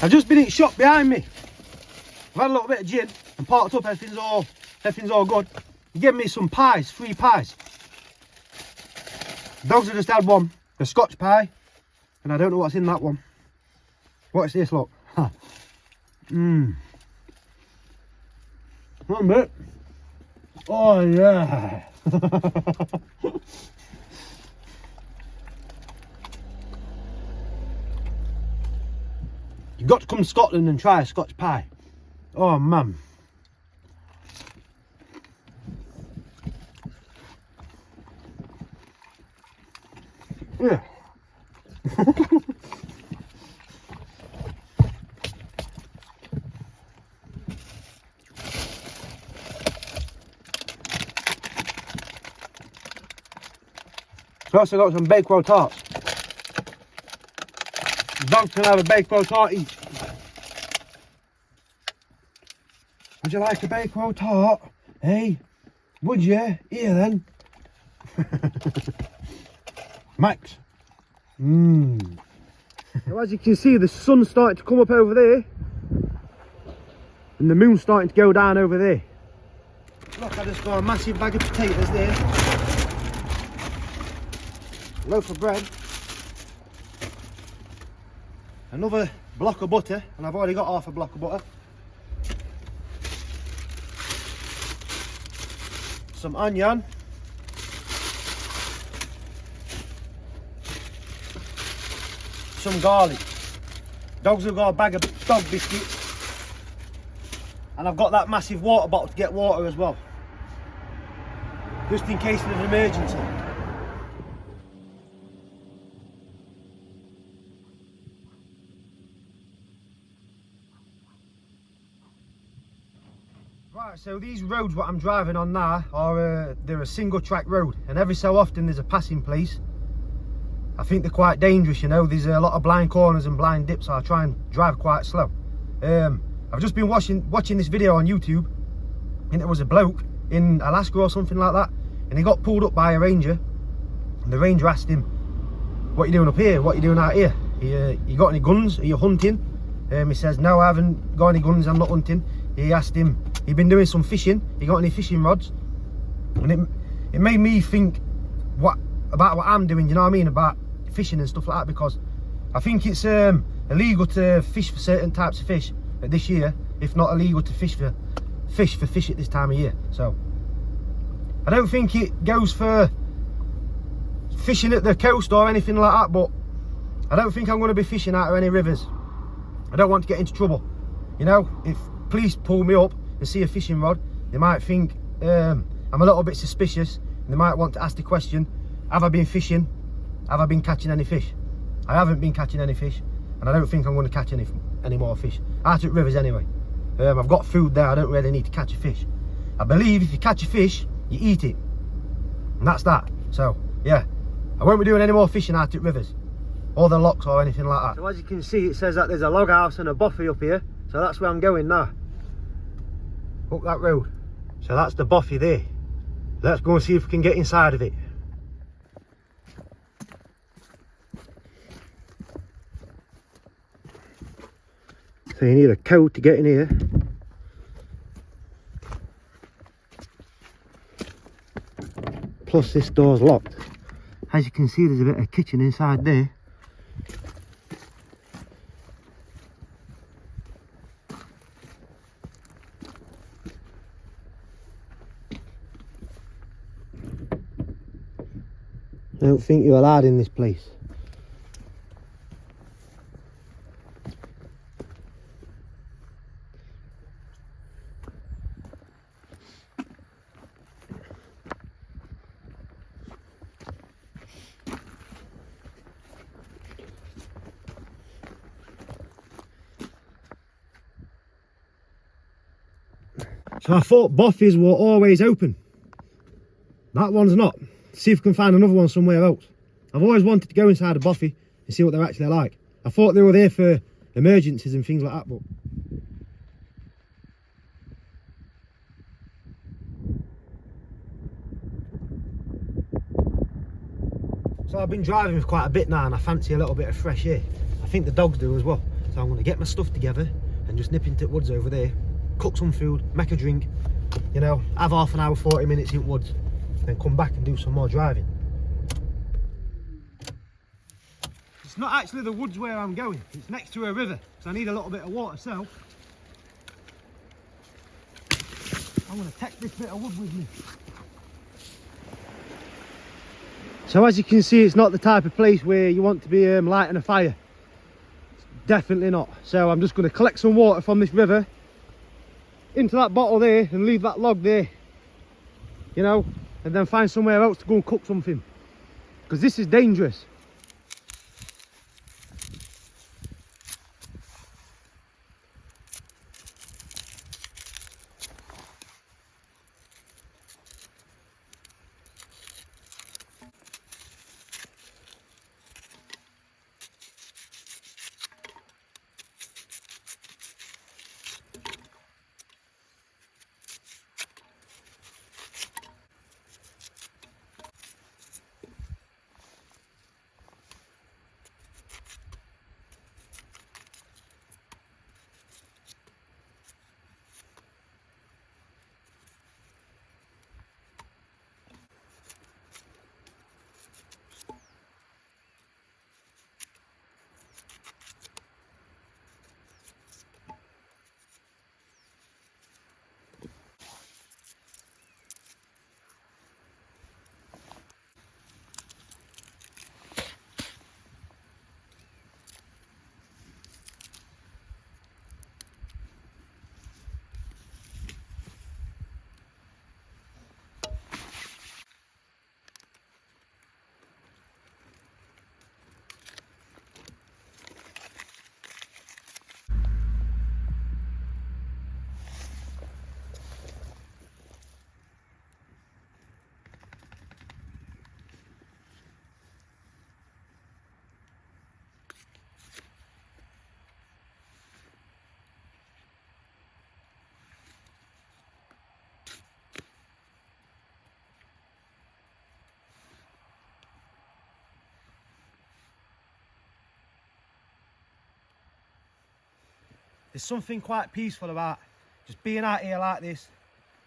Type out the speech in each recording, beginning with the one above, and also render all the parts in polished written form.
I've just been in shop behind me. I've had a little bit of gin and parked up, everything's all good. He gave me some pies, 3 pies. Dogs have just had one, a Scotch pie, and I don't know what's in that one. What's this, look? Huh. One bit. Oh yeah. You've got to come to Scotland and try a Scotch pie. Oh man. Yeah. I also got some Bakewell tarts. The dogs can have a Bakewell tart each. Would you like a Bakewell tart? Hey, would you? Here then. Max. Now, as you can see, the sun's starting to come up over there, and the moon's starting to go down over there. Look, I just got a massive bag of potatoes there, a loaf of bread, another block of butter, and I've already got half a block of butter, some onion, some garlic. Dogs have got a bag of dog biscuits, and I've got that massive water bottle to get water as well, just in case of an emergency. Right, so these roads what I'm driving on now are they're a single track road, and every so often there's a passing place. I think they're quite dangerous, you know. There's a lot of blind corners and blind dips, so I try and drive quite slow. I've just been watching this video on YouTube, and there was a bloke in Alaska or something like that, and he got pulled up by a ranger, and the ranger asked him, "What are you doing up here? What are you doing out here? You got any guns? Are you hunting?" He says, "No, I haven't got any guns, I'm not hunting." He asked him, he'd been doing some fishing, he got any fishing rods? And it made me think about what I'm doing, you know what I mean, about fishing and stuff like that, because I think it's illegal to fish for certain types of fish at this year, if not illegal to fish for fish at this time of year. So I don't think it goes for fishing at the coast or anything like that, but I don't think I'm going to be fishing out of any rivers. I don't want to get into trouble, you know. If police pull me up and see a fishing rod, they might think I'm a little bit suspicious, and they might want to ask the question, have I been fishing? Have I been catching any fish? I haven't been catching any fish, and I don't think I'm going to catch any more fish out at rivers anyway. I've got food there, I don't really need to catch a fish. I believe if you catch a fish, you eat it, and that's that. So yeah, I won't be doing any more fishing out at rivers or the locks or anything like that. So as you can see, it says that there's a log house and a buffy up here, so that's where I'm going now, up that road. So that's the buffy there. Let's go and see if we can get inside of it. So you need a code to get in here. Plus this door's locked. As you can see, there's a bit of kitchen inside there. I don't think you're allowed in this place. So I thought buffies were always open. That one's not. See if we can find another one somewhere else. I've always wanted to go inside a buffy and see what they're actually like. I thought they were there for emergencies and things like that, but so I've been driving for quite a bit now, and I fancy a little bit of fresh air. I think the dogs do as well. So I'm going to get my stuff together and just nip into the woods over there, cook some food, make a drink, you know, have half an hour, 40 minutes in the woods, then come back and do some more driving. It's not actually the woods where I'm going, it's next to a river, so I need a little bit of water, so I'm going to take this bit of wood with me. So as you can see, it's not the type of place where you want to be lighting a fire. Definitely not. So I'm just going to collect some water from this river into that bottle there and leave that log there, you know, and then find somewhere else to go and cook something, because this is dangerous. There's something quite peaceful about just being out here like this,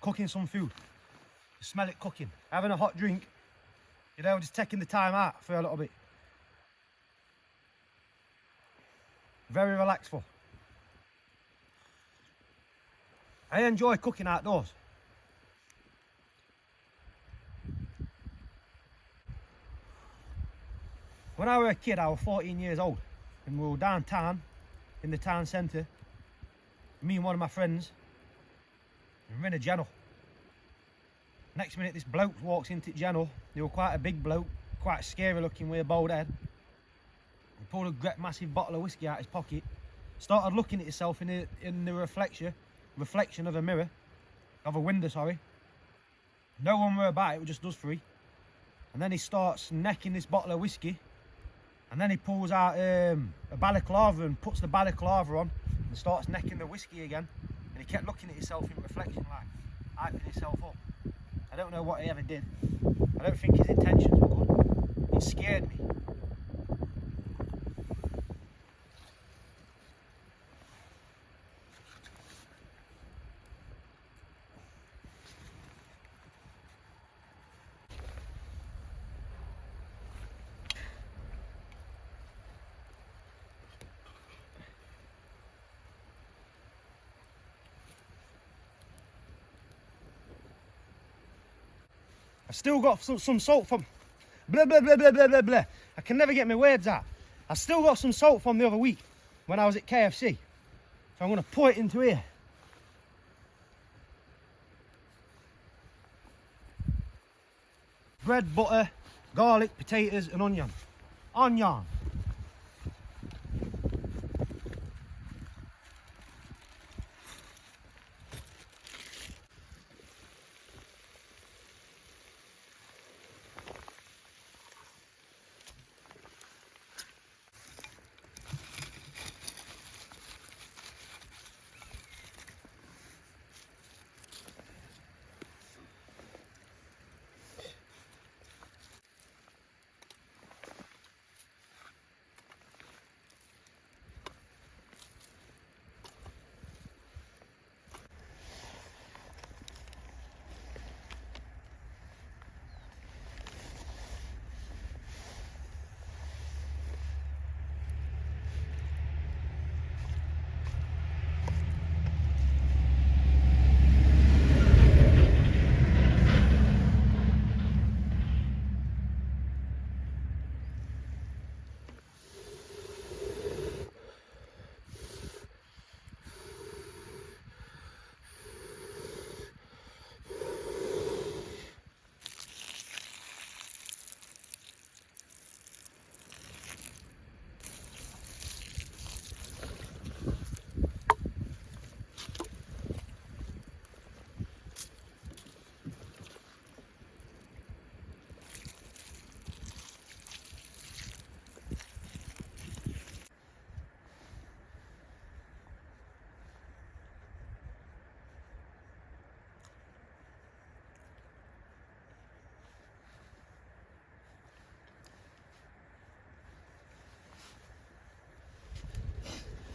cooking some food. You smell it cooking, having a hot drink, you know, just taking the time out for a little bit. Very relaxful. I enjoy cooking outdoors. When I was a kid, I was 14 years old, and we were downtown in the town centre. Me and one of my friends, and we're in a kennel. Next minute, this bloke walks into the kennel. He was quite a big bloke, quite scary looking with a bald head. He pulled a great massive bottle of whiskey out his pocket, started looking at himself in the reflection of a mirror, of a window, sorry. No one were about it, was just us three. And then he starts necking this bottle of whiskey, and then he pulls out a balaclava and puts the balaclava on and starts necking the whiskey again. And he kept looking at himself in reflection, like hyping himself up. I don't know what he ever did. I don't think his intentions were good. It scared me. I still got some salt from blah blah blah blah blah blah blah. I can never get my words out. I still got some salt from the other week when I was at KFC. So I'm going to pour it into here. Bread, butter, garlic, potatoes and onion. Onion.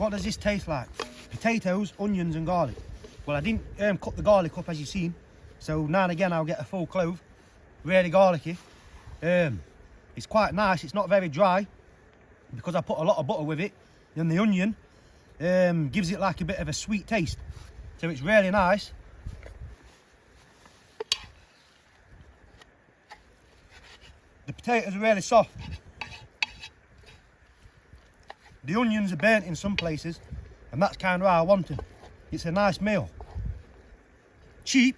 What does this taste like? Potatoes, onions and garlic. Well, I didn't cut the garlic up as you've seen, so now and again I'll get a full clove. Really garlicky. It's quite nice, it's not very dry because I put a lot of butter with it, and the onion gives it like a bit of a sweet taste, so it's really nice. The potatoes are really soft. The onions are burnt in some places, and that's kind of how I want them. It's a nice meal. Cheap.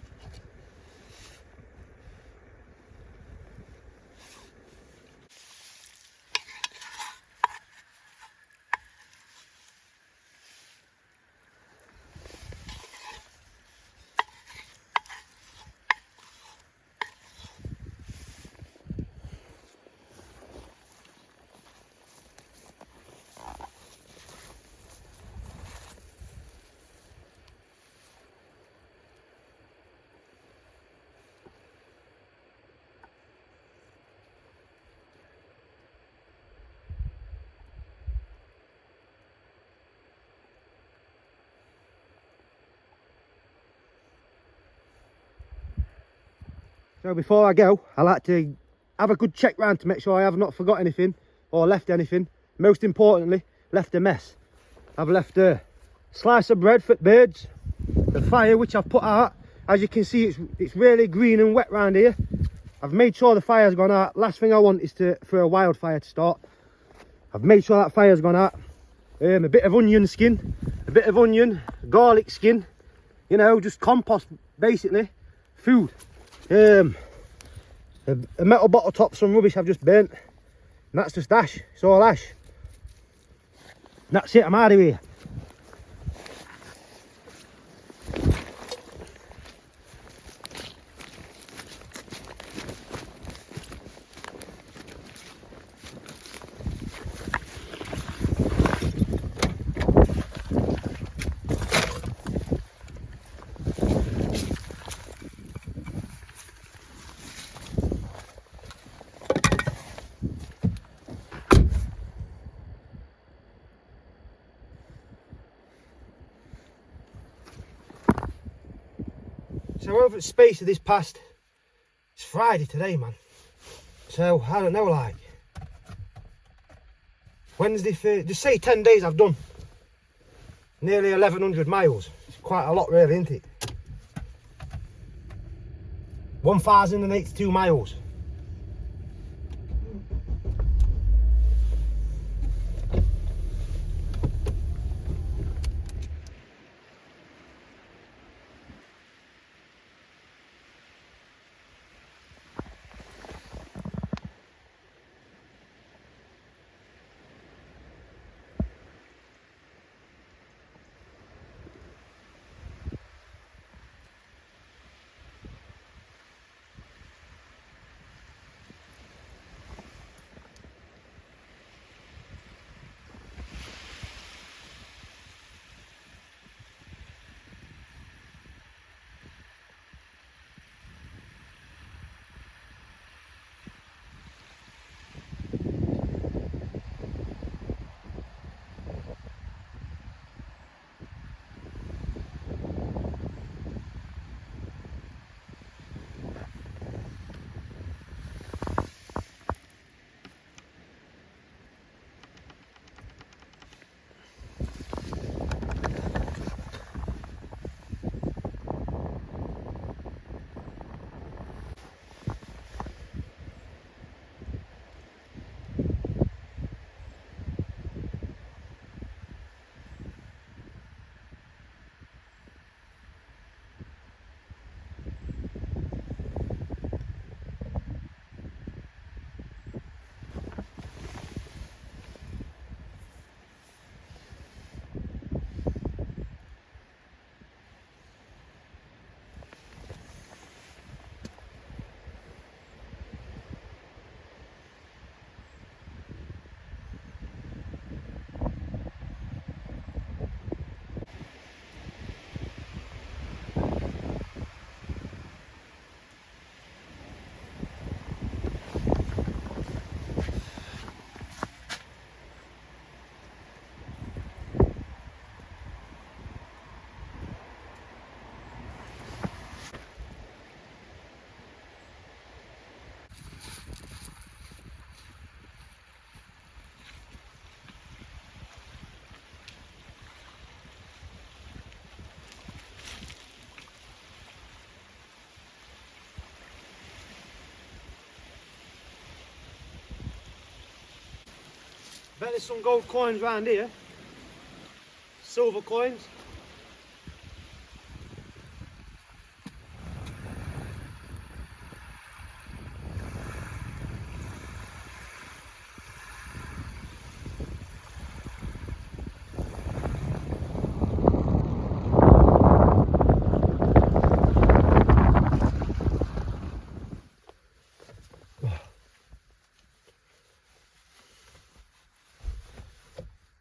So before I go, I like to have a good check round to make sure I have not forgot anything or left anything. Most importantly, left a mess. I've left a slice of bread for the birds, the fire which I've put out. As you can see, it's really green and wet round here. I've made sure the fire's gone out. Last thing I want is for a wildfire to start. I've made sure that fire's gone out. A bit of onion skin, a bit of onion, garlic skin, you know, just compost basically, food. A metal bottle top, some rubbish I've just burnt, and that's just ash. It's all ash. And that's it, I'm out of here. So over the space of this past, it's Friday today, man. So I don't know, like Wednesday, just say 10 days I've done nearly 1,100 miles. It's quite a lot really, isn't it? 1,082 miles. Bet there's some gold coins around here. Silver coins.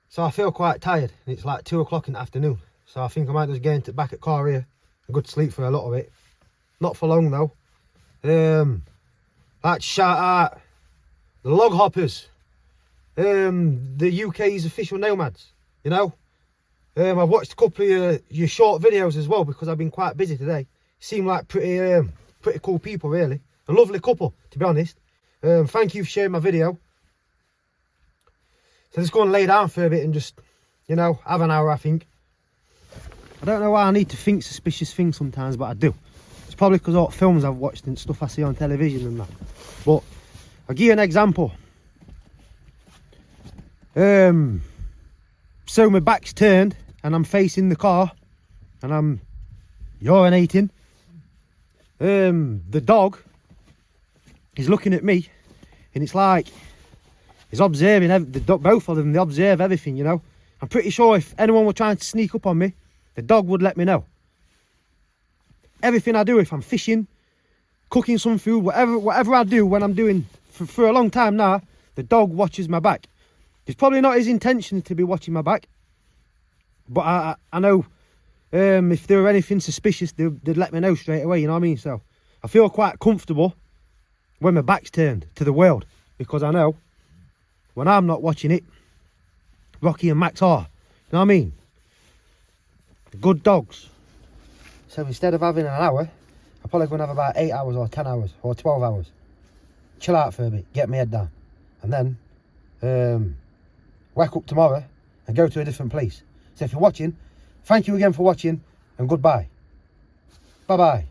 So I feel quite tired, and it's like 2 o'clock in the afternoon. So I think I might just get into back at car here and go to sleep for a little bit. Not for long though. Like to shout out the log hoppers, the UK's official nomads. You know, I've watched a couple of your short videos as well because I've been quite busy today. Seem like pretty cool people, really. A lovely couple, to be honest. Thank you for sharing my video. So just go and lay down for a bit and just, you know, have an hour, I think. I don't know why I need to think suspicious things sometimes, but I do. It's probably because of what films I've watched and stuff I see on television and that. But I'll give you an example. So my back's turned and I'm facing the car and I'm urinating. The dog is looking at me and it's like he's observing both of them. They observe everything, you know. I'm pretty sure if anyone were trying to sneak up on me, the dog would let me know. Everything I do, if I'm fishing, cooking some food, whatever I do when I'm doing for a long time now, the dog watches my back. It's probably not his intention to be watching my back, but I know if there were anything suspicious, they'd let me know straight away, you know what I mean? So I feel quite comfortable when my back's turned to the world, because I know when I'm not watching it, Rocky and Max are. You know what I mean? The good dogs. So instead of having an hour, I'm probably going to have about 8 hours or 10 hours or 12 hours. Chill out for a bit, get my head down. And then wake up tomorrow and go to a different place. So if you're watching, thank you again for watching and goodbye. Bye-bye.